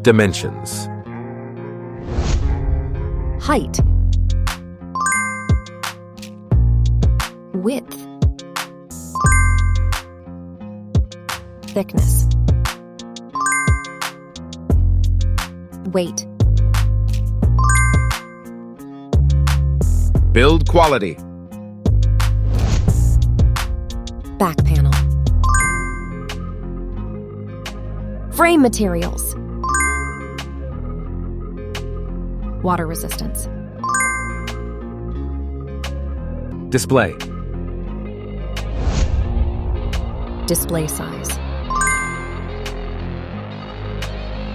Dimensions. Height. Width. Thickness. Weight. Build quality. Back panel. Frame materials. Water resistance. Display. Display size.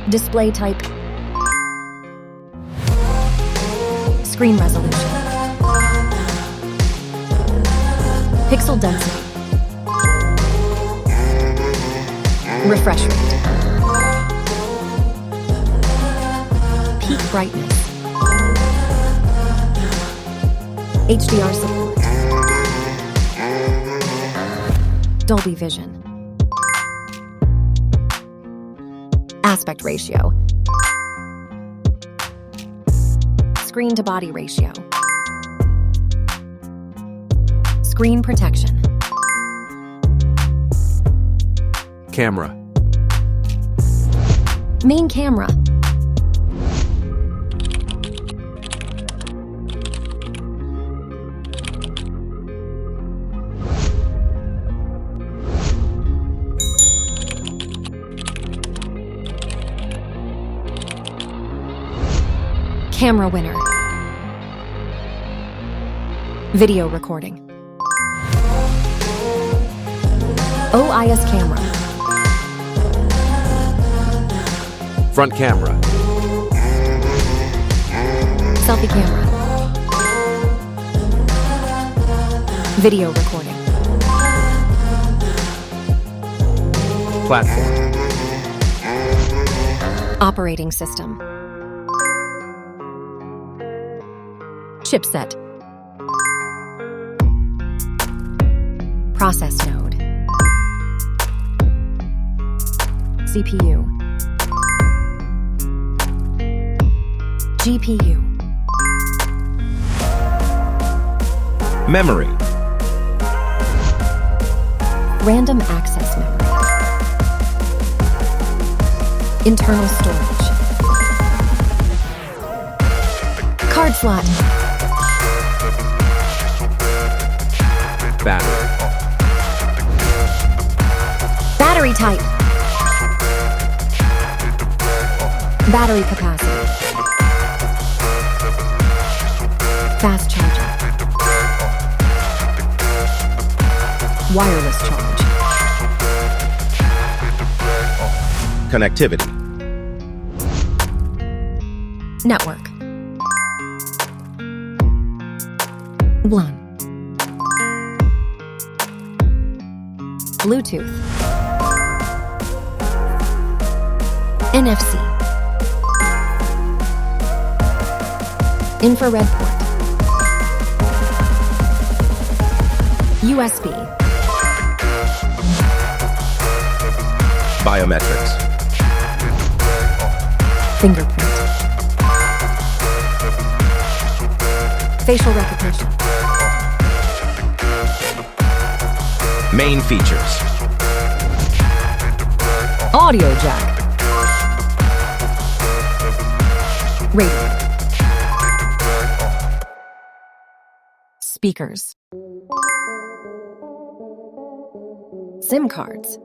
Display type. Screen resolution. Pixel density. Refresh rate. Peak brightness. HDR support. Dolby Vision. Aspect ratio. Screen to body ratio. Screen protection. Camera. Main camera. Camera winner. Video recording. OIS camera. Front camera. Selfie camera. Video recording. Platform. Operating system. Chipset. Process node. CPU. GPU. Memory. Random access memory. Internal storage. Card slot. Battery. Battery type. Battery capacity. Fast charger. Wireless charge. Connectivity. Network. WLAN. Bluetooth. NFC. Infrared port. USB. Biometrics. Fingerprint. Facial recognition. Main features. Audio jack. Radio. Speakers. SIM cards.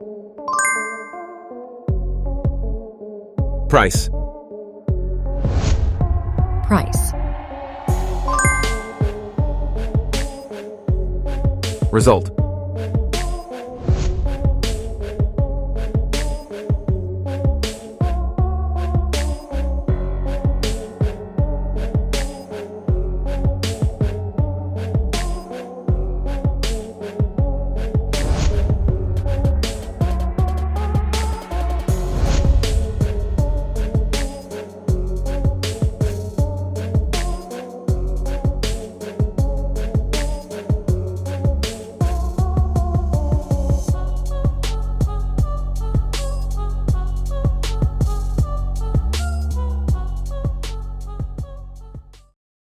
Price. Price. Result.